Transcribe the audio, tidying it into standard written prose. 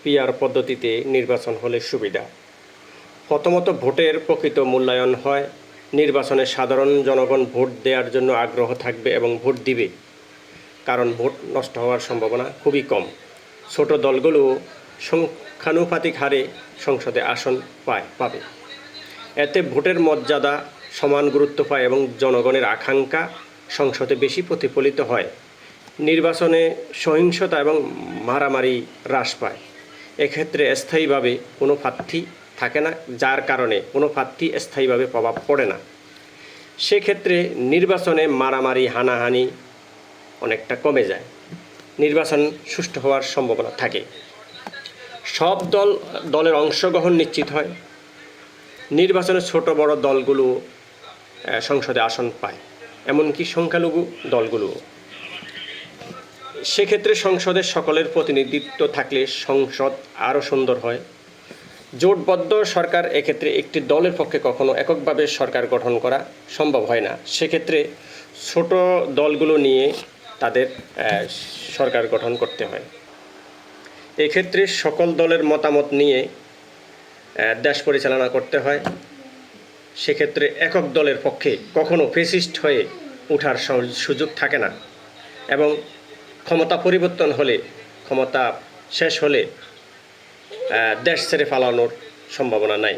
PR পদ্ধতিতে নির্বাচন হলে সুবিধা। প্রথমত ভোটের প্রকৃত মূল্যায়ন হয়, নির্বাচনে সাধারণ জনগণ ভোট দেওয়ার জন্য আগ্রহ থাকবে এবং ভোট দিবে, কারণ ভোট নষ্ট হওয়ার সম্ভাবনা খুবই কম। ছোট দলগুলো সংখ্যানুপাতিক হারে সংসদে আসন পাবে। এতে ভোটের মর্যাদা সমান গুরুত্ব পায় এবং জনগণের আকাঙ্ক্ষা সংসদে বেশি প্রতিফলিত হয়। নির্বাচনে সহিংসতা এবং মারামারি হ্রাস পায়। এক্ষেত্রে স্থায়ীভাবে কোনো প্রার্থী থাকে না, যার কারণে কোনো প্রার্থী স্থায়ীভাবে প্রভাব পড়ে না। সেক্ষেত্রে নির্বাচনে মারামারি হানাহানি অনেকটা কমে যায়, নির্বাচন সুষ্ঠু হওয়ার সম্ভাবনা থাকে। সব দলের অংশগ্রহণ নিশ্চিত হয়। নির্বাচনে ছোট বড় দলগুলো সংসদে আসন পায়, এমনকি সংখ্যালঘু দলগুলো। সেক্ষেত্রে সংসদের সকলের প্রতিনিধিত্ব থাকলে সংসদ আরও সুন্দর হয়। জোটবদ্ধ সরকার, এক্ষেত্রে একটি দলের পক্ষে কখনো এককভাবে সরকার গঠন করা সম্ভব হয় না। সেক্ষেত্রে ছোট দলগুলো নিয়ে তাদের সরকার গঠন করতে হয়। এক্ষেত্রে সকল দলের মতামত নিয়ে দেশ পরিচালনা করতে হয়। সেক্ষেত্রে একক দলের পক্ষে কখনো ফ্যাসিস্ট হয়ে ওঠার সুযোগ থাকে না এবং ক্ষমতা পরিবর্তন হলে, ক্ষমতা শেষ হলে দেশ ছেড়ে পালানোর সম্ভাবনা নাই।